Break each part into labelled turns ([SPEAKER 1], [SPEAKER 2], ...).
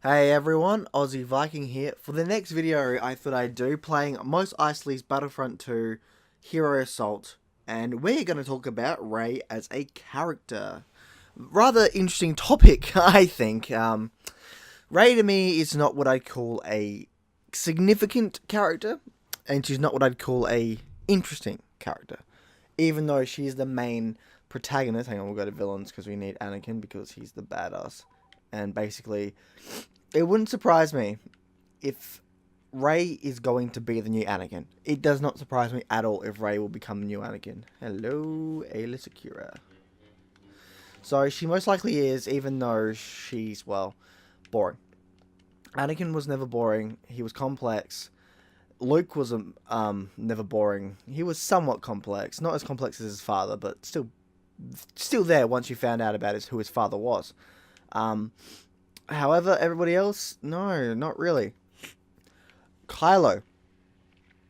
[SPEAKER 1] Hey everyone, Aussie Viking here. For the next video I thought I'd do playing Mos Eisley's Battlefront 2 Hero Assault, and we're going to talk about Rey as a character. Rather interesting topic, I think. Rey to me is not what I'd call a significant character, and she's not what I'd call a interesting character. Even though she's the main protagonist. Hang on, we'll go to villains because we need Anakin because he's the badass. And basically, it wouldn't surprise me if Rey is going to be the new Anakin. It does not surprise me at all if Rey will become the new Anakin. Hello, Ayla Secura. So she most likely is, even though she's, well, boring. Anakin was never boring. He was complex. Luke was never boring. He was somewhat complex. Not as complex as his father, but still there once you found out about who his father was. However, everybody else, no, not really. Kylo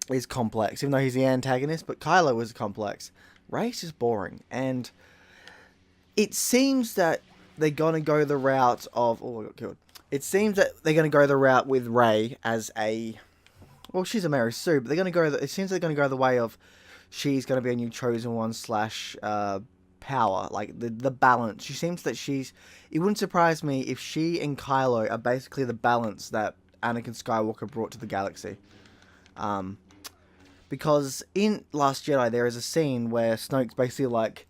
[SPEAKER 1] is complex, even though he's the antagonist, but Kylo is complex. Rey's just boring, and it seems that they're gonna go the route of, oh, I got killed. It seems that they're gonna go the route with Rey as a, well, she's a Mary Sue, but they're gonna go. It seems they're gonna go the way of she's gonna be a new chosen one / power, like the balance. She seems that she's. It wouldn't surprise me if she and Kylo are basically the balance that Anakin Skywalker brought to the galaxy. Because in Last Jedi there is a scene where Snoke's basically like,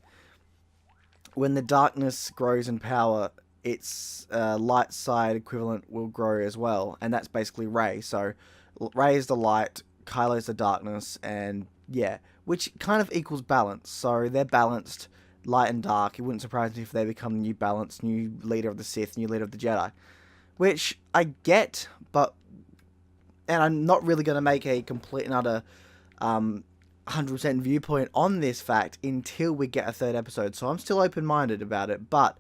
[SPEAKER 1] when the darkness grows in power, its light side equivalent will grow as well, and that's basically Rey. So Rey is the light, Kylo is the darkness, and yeah, which kind of equals balance. So they're balanced. Light and dark. It wouldn't surprise me if they become the new balance, new leader of the Sith, new leader of the Jedi. Which I get, but... And I'm not really going to make a complete and utter 100% viewpoint on this fact until we get a third episode. So I'm still open-minded about it, but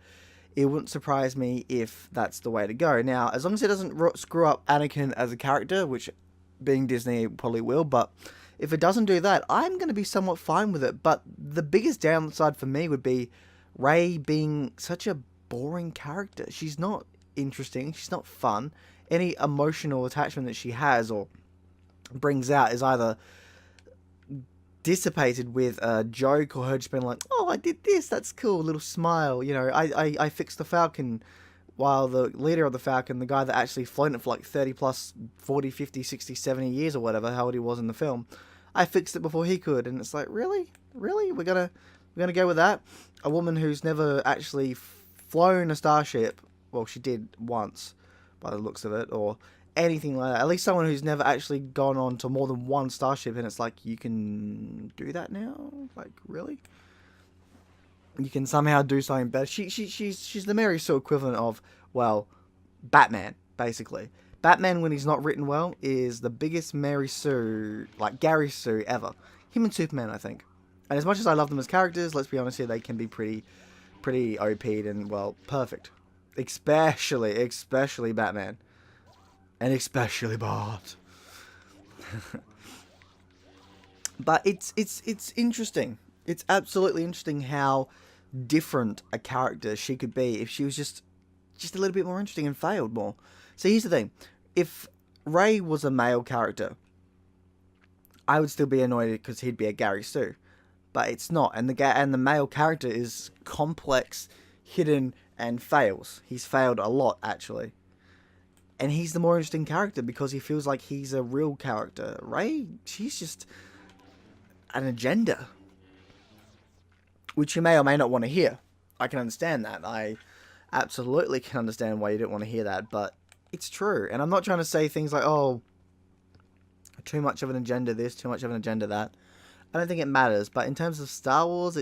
[SPEAKER 1] it wouldn't surprise me if that's the way to go. Now, as long as it doesn't screw up Anakin as a character, which being Disney probably will, but... if it doesn't do that, I'm going to be somewhat fine with it. But the biggest downside for me would be Rey being such a boring character. She's not interesting. She's not fun. Any emotional attachment that she has or brings out is either dissipated with a joke or her just being like, oh, I did this. That's cool. A little smile. You know, I fixed the Falcon. While the leader of the Falcon, the guy that actually flown it for like 30 plus 40, 50, 60, 70 years or whatever, how old he was in the film, I fixed it before he could. And it's like, really? Really? We're gonna go with that? A woman who's never actually flown a starship, well, she did once, by the looks of it, or anything like that. At least someone who's never actually gone on to more than one starship, and it's like, you can do that now? Like, really? You can somehow do something better. She's the Mary Sue equivalent of, well, Batman, basically. Batman, when he's not written well, is the biggest Mary Sue, like Gary Sue ever. Him and Superman, I think. And as much as I love them as characters, let's be honest here, they can be pretty OP'd and, well, perfect. Especially Batman. And especially Bart. But it's interesting. It's absolutely interesting how different a character she could be if she was just a little bit more interesting and failed more. So here's the thing. If Rey was a male character, I would still be annoyed because he'd be a Gary Sue. But it's not. And the male character is complex, hidden, and fails. He's failed a lot, actually. And he's the more interesting character because he feels like he's a real character. Rey, she's just an agenda, which you may or may not want to hear. I can understand that. I absolutely can understand why you don't want to hear that, but it's true. And I'm not trying to say things like, oh, too much of an agenda this, too much of an agenda that. I don't think it matters, but in terms of Star Wars,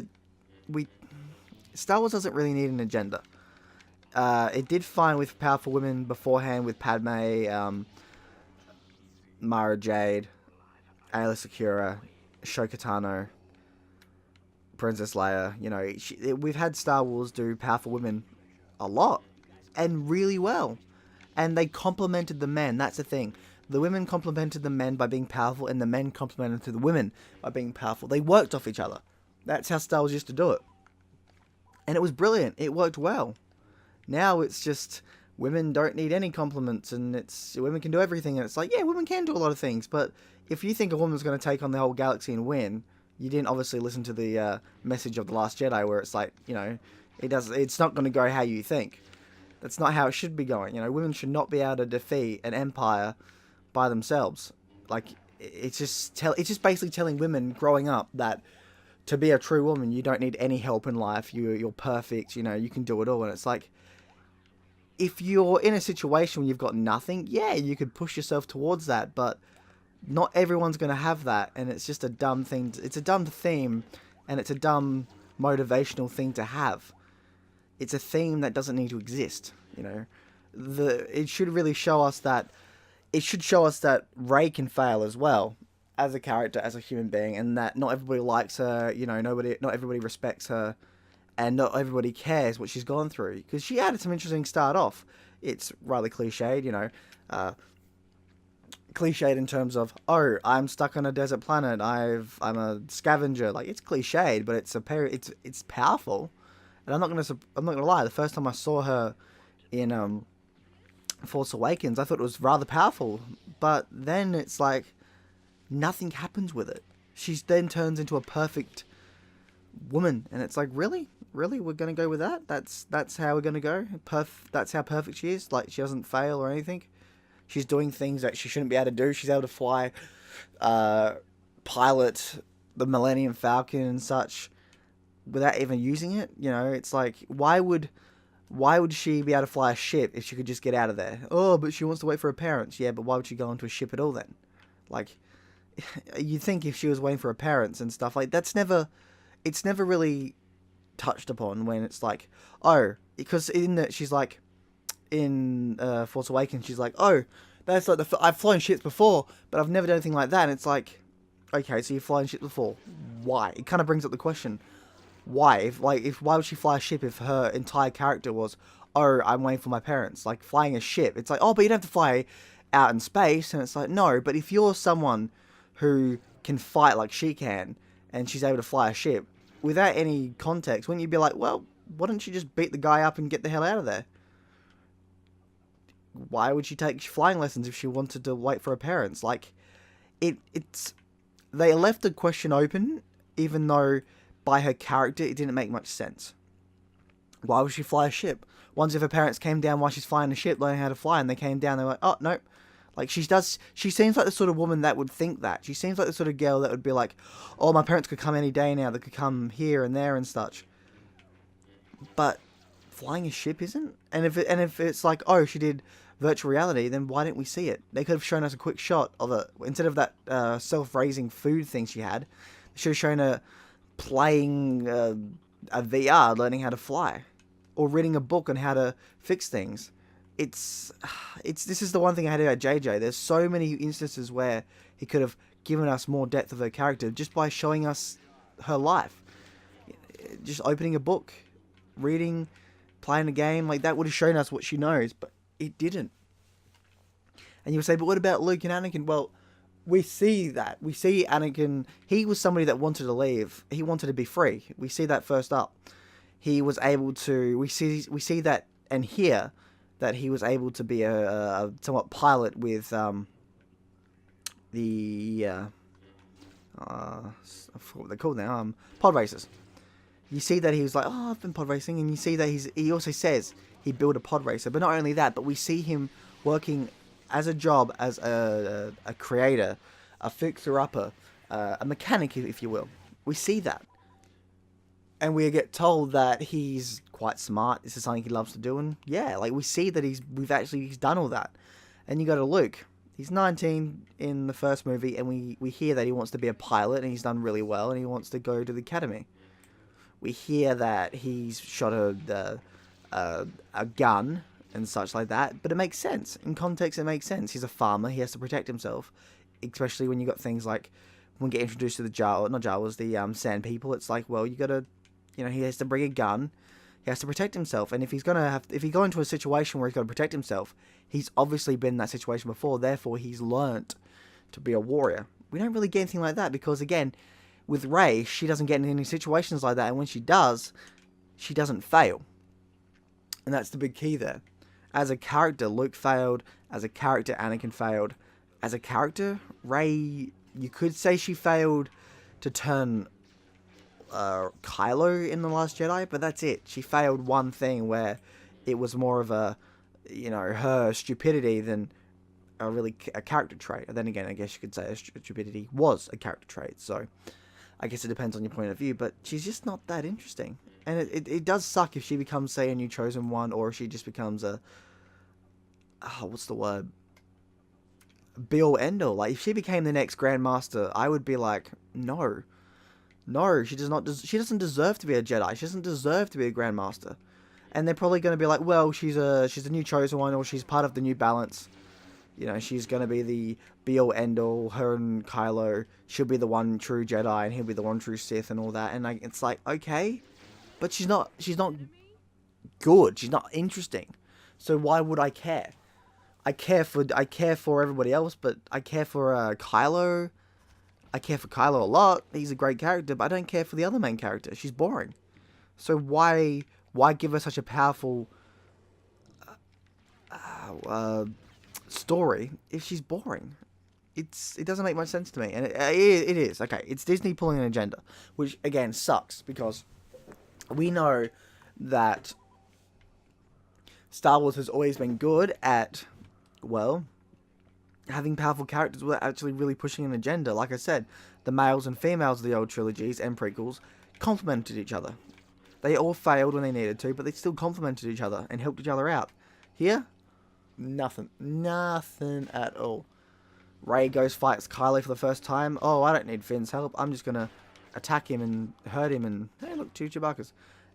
[SPEAKER 1] Star Wars doesn't really need an agenda. It did fine with powerful women beforehand with Padme, Mara Jade, Ayla Secura, Ahsoka Tano, Princess Leia. You know, we've had Star Wars do powerful women a lot and really well, and they complemented the men. That's the thing. The women complemented the men by being powerful, and the men complemented the women by being powerful. They worked off each other. That's how Star Wars used to do it. And it was brilliant. It worked well. Now it's just women don't need any compliments, and it's women can do everything. And it's like, yeah, women can do a lot of things, but if you think a woman's going to take on the whole galaxy and win, you didn't obviously listen to the message of the Last Jedi, where it's like, it's not going to go how you think. That's not how it should be going. Women should not be able to defeat an empire by themselves. Like, it's just basically telling women growing up that to be a true woman, you don't need any help in life. You're perfect. You can do it all. And it's like, if you're in a situation where you've got nothing, yeah, you could push yourself towards that, but not everyone's going to have that, and it's just a dumb thing. It's a dumb theme, and it's a dumb motivational thing to have. It's a theme that doesn't need to exist. It should really show us that. It should show us that Rey can fail as well, as a character, as a human being, and that not everybody likes her. Not everybody respects her, and not everybody cares what she's gone through. Because she had some interesting start off. It's rather cliched, cliched in terms of, oh, I'm stuck on a desert planet. I'm a scavenger. Like, it's cliched, but it's powerful. And I'm not gonna lie. The first time I saw her in Force Awakens, I thought it was rather powerful. But then it's like nothing happens with it. She then turns into a perfect woman, and it's like, really, we're gonna go with that? That's how we're gonna go. That's how perfect she is. Like, she doesn't fail or anything. She's doing things that she shouldn't be able to do. She's able to fly, pilot the Millennium Falcon and such without even using it. It's like, why would she be able to fly a ship if she could just get out of there? Oh, but she wants to wait for her parents. Yeah, but why would she go onto a ship at all then? Like, you'd think if she was waiting for her parents and stuff, like, it's never really touched upon when it's like, oh, because she's like, in Force Awakens, she's like, oh, that's like I've flown ships before, but I've never done anything like that. And it's like, okay, so you've flown ships before. Why? It kind of brings up the question, why? Why would she fly a ship if her entire character was, oh, I'm waiting for my parents? Like, flying a ship, it's like, oh, but you don't have to fly out in space. And it's like, no, but if you're someone who can fight like she can, and she's able to fly a ship without any context, wouldn't you be like, well, why don't you just beat the guy up and get the hell out of there? Why would she take flying lessons if she wanted to wait for her parents? Like, they left the question open, even though by her character it didn't make much sense. Why would she fly a ship? Once if her parents came down while she's flying the ship, learning how to fly, and they came down, they were like, oh, no. Like, she seems like the sort of woman that would think that. She seems like the sort of girl that would be like, oh, my parents could come any day now. They could come here and there and such. But flying a ship isn't? And if it's like, oh, she did virtual reality, then why didn't we see it? They could have shown us a quick shot of it. Instead of that self-raising food thing she had, they should have shown her playing a VR, learning how to fly. Or reading a book on how to fix things. This is the one thing I had about JJ. There's so many instances where he could have given us more depth of her character just by showing us her life. Just opening a book, reading, playing a game, like that would have shown us what she knows, but it didn't. And you'll say, but what about Luke and Anakin? Well, we see that. We see Anakin, he was somebody that wanted to leave. He wanted to be free. We see that first up. He was able to, we see that and hear that he was able to be a somewhat pilot with I forgot what they're called now, pod racers. You see that he was like, oh, I've been pod racing, and you see that he also says he built a pod racer. But not only that, but we see him working as a job as a creator, a fixer-upper, a mechanic, if you will. We see that. And we get told that he's quite smart. This is something he loves to do. And yeah, like we see that he's done all that. And you go to Luke. He's 19 in the first movie, and we hear that he wants to be a pilot, and he's done really well, and he wants to go to the academy. We hear that he's shot a gun and such like that, but it makes sense. In context, it makes sense. He's a farmer. He has to protect himself, especially when you got things like when we get introduced to the the Sand People. It's like, well, you got to, he has to bring a gun. He has to protect himself, and if he go into a situation where he's got to protect himself, he's obviously been in that situation before. Therefore, he's learnt to be a warrior. We don't really get anything like that because, again, with Rey, she doesn't get in any situations like that, and when she does, she doesn't fail. And that's the big key there. As a character, Luke failed. As a character, Anakin failed. As a character, Rey, you could say she failed to turn Kylo in The Last Jedi, but that's it. She failed one thing where it was more of a, her stupidity than a character trait. And then again, I guess you could say stupidity was a character trait. So I guess it depends on your point of view, but she's just not that interesting. And it does suck if she becomes, say, a new chosen one, or if she just becomes a, what's the word? Be all end all. Like, if she became the next Grandmaster, I would be like, no, she does not. She doesn't deserve to be a Jedi. She doesn't deserve to be a Grandmaster. And they're probably going to be like, well, she's a new chosen one, or she's part of the New Balance. She's going to be the be all end all. Her and Kylo, she'll be the one true Jedi, and he'll be the one true Sith, and all that. And it's like, okay, but she's not good. She's not interesting. So why would I care? I care for everybody else, but I care for Kylo. I care for Kylo a lot. He's a great character, but I don't care for the other main character. She's boring. So why give her such a powerful story if she's boring? It doesn't make much sense to me, and it is. Okay, it's Disney pulling an agenda, which again sucks because we know that Star Wars has always been good at, well, having powerful characters without actually really pushing an agenda. Like I said, the males and females of the old trilogies and prequels complemented each other. They all failed when they needed to, but they still complemented each other and helped each other out. Here, nothing at all. Rey goes fights Kylo for the first time. Oh, I don't need Finn's help. I'm just gonna attack him and hurt him and, hey, look, 2 Chewbacca's.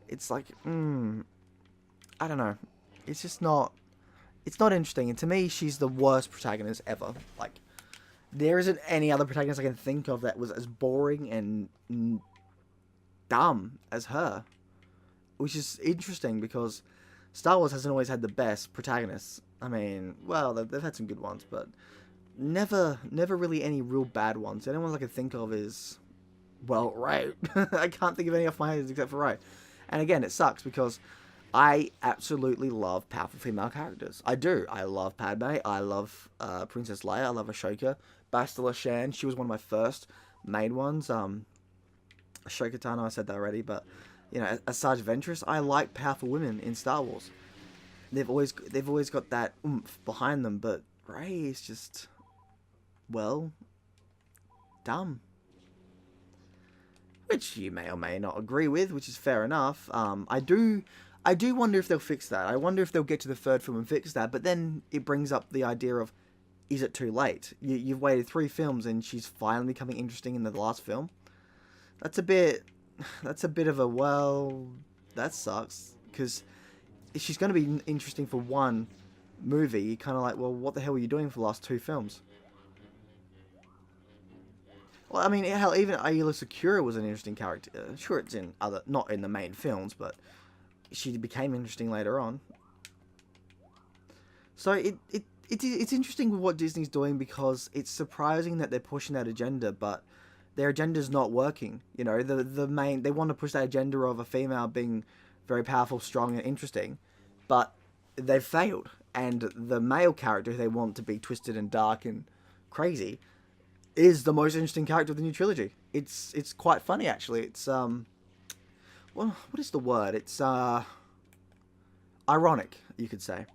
[SPEAKER 1] It's like, I don't know. It's just not. It's not interesting. And to me, she's the worst protagonist ever. Like, there isn't any other protagonist I can think of that was as boring and dumb as her. Which is interesting because Star Wars hasn't always had the best protagonists. I mean, well, they've had some good ones, but never really any real bad ones. The only ones I can think of is, well, Rey. I can't think of any off my head except for Rey. And again, it sucks because I absolutely love powerful female characters. I do. I love Padme. I love Princess Leia. I love Ashoka. Bastila Shan. She was one of my first main ones. Ashoka Tano, I said that already, but Asajj Ventress. I like powerful women in Star Wars. They've always got that oomph behind them, but Rey is just, well, dumb. Which you may or may not agree with, which is fair enough. I do wonder if they'll fix that. I wonder if they'll get to the third film and fix that. But then it brings up the idea of, is it too late? You've waited 3 films and she's finally becoming interesting in the last film. That's a bit of a, well, that sucks. Because if she's going to be interesting for one movie, you're kind of like, well, what the hell were you doing for the last 2 films? Well, I mean, hell, even Aayla Secura was an interesting character. Sure, it's in not in the main films, but she became interesting later on. So it's interesting with what Disney's doing because it's surprising that they're pushing that agenda, but their agenda's not working. They want to push that agenda of a female being very powerful, strong, and interesting, but they've failed. And the male character who they want to be twisted and dark and crazy is the most interesting character of the new trilogy. It's quite funny, actually. It's well, what is the word? It's ironic, you could say.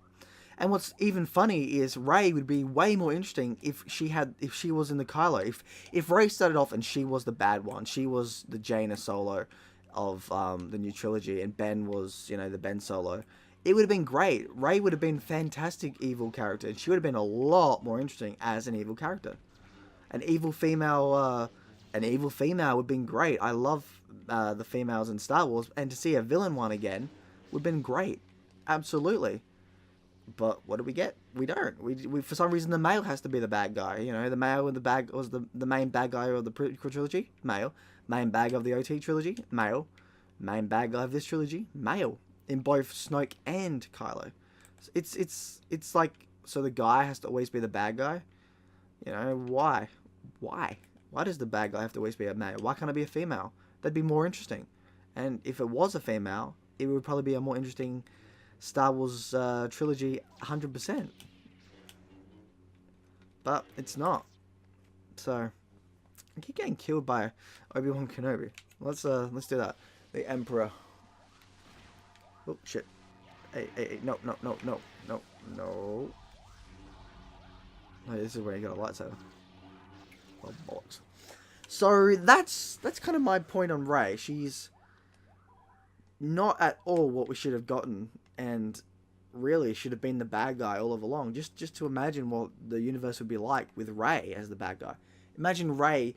[SPEAKER 1] And what's even funny is Rey would be way more interesting if she was in the Kylo. If Rey started off and she was the bad one, she was the Jaina Solo of the new trilogy, and Ben was, the Ben Solo, it would have been great. Rey would have been fantastic evil character, and she would have been a lot more interesting as an evil character. An evil female would have been great. I love the females in Star Wars, and to see a villain one again would have been great. Absolutely. But what do we get? We don't. We for some reason the male has to be the bad guy. The male in the bag was the main bad guy of the prequel trilogy, male. Main bad guy of the OT trilogy, male. Main bad guy of this trilogy, male. In both Snoke and Kylo. It's like, so the guy has to always be the bad guy? Why? Why does the bad guy have to always be a male? Why can't it be a female? That'd be more interesting. And if it was a female, it would probably be a more interesting Star Wars trilogy, 100%. But it's not. So I keep getting killed by Obi-Wan Kenobi. Let's do that. The Emperor. Oh shit! Hey! No! No! Oh, this is where you got a lightsaber. Oh bollocks. So that's kind of my point on Rey. She's not at all what we should have gotten, and really should have been the bad guy all along. Just to imagine what the universe would be like with Rey as the bad guy. Imagine Rey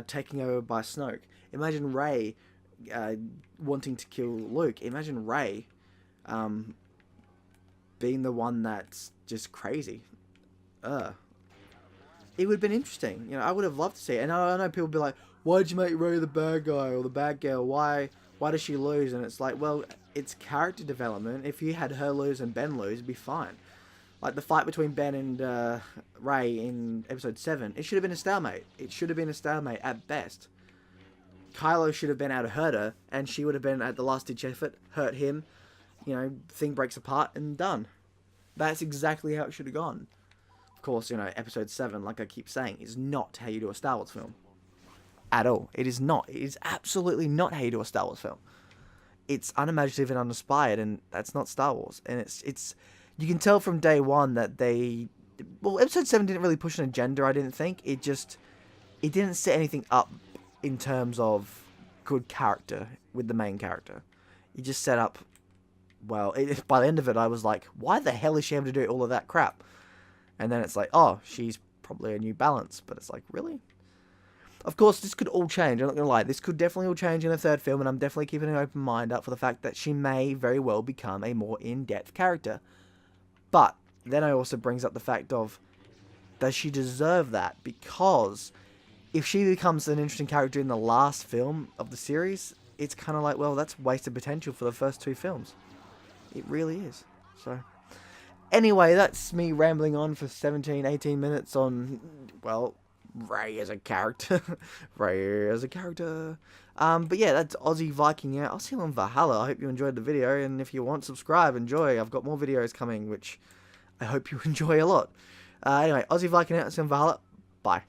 [SPEAKER 1] taking over by Snoke. Imagine Rey wanting to kill Luke. Imagine Rey being the one that's just crazy. It would have been interesting. You know, I would have loved to see it. And I know people would be like, why'd you make Rey the bad guy or the bad girl? Why does she lose? And it's like, well, it's character development. If you had her lose and Ben lose, it'd be fine. Like the fight between Ben and Rey in episode 7, it should have been a stalemate. It should have been a stalemate at best. Kylo should have been able to hurt her, and she would have been at the last ditch effort, hurt him. You know, thing breaks apart and done. That's exactly how it should have gone. Of course, you know, episode 7, like I keep saying, is not how you do a Star Wars film. At all. It is not. It is absolutely not how you do a Star Wars film. It's unimaginative and uninspired, and that's not Star Wars. And it's you can tell from day one that episode 7 didn't really push an agenda, I didn't think. It didn't set anything up in terms of good character with the main character. It just set up, well, by the end of it, I was like, why the hell is she able to do all of that crap? And then it's like, oh, she's probably a new balance. But it's like, really? Of course, this could all change. I'm not going to lie. This could definitely all change in the third film. And I'm definitely keeping an open mind up for the fact that she may very well become a more in-depth character. But then it also brings up the fact of, does she deserve that? Because if she becomes an interesting character in the last film of the series, it's kind of like, well, that's wasted potential for the first 2 films. It really is. So anyway, that's me rambling on for 17, 18 minutes on, well, Rey as a character. Rey as a character. But yeah, that's Aussie Viking out. I'll see you on Valhalla. I hope you enjoyed the video, and if you want, subscribe, enjoy. I've got more videos coming, which I hope you enjoy a lot. Anyway, Aussie Viking out. I'll see you on Valhalla. Bye.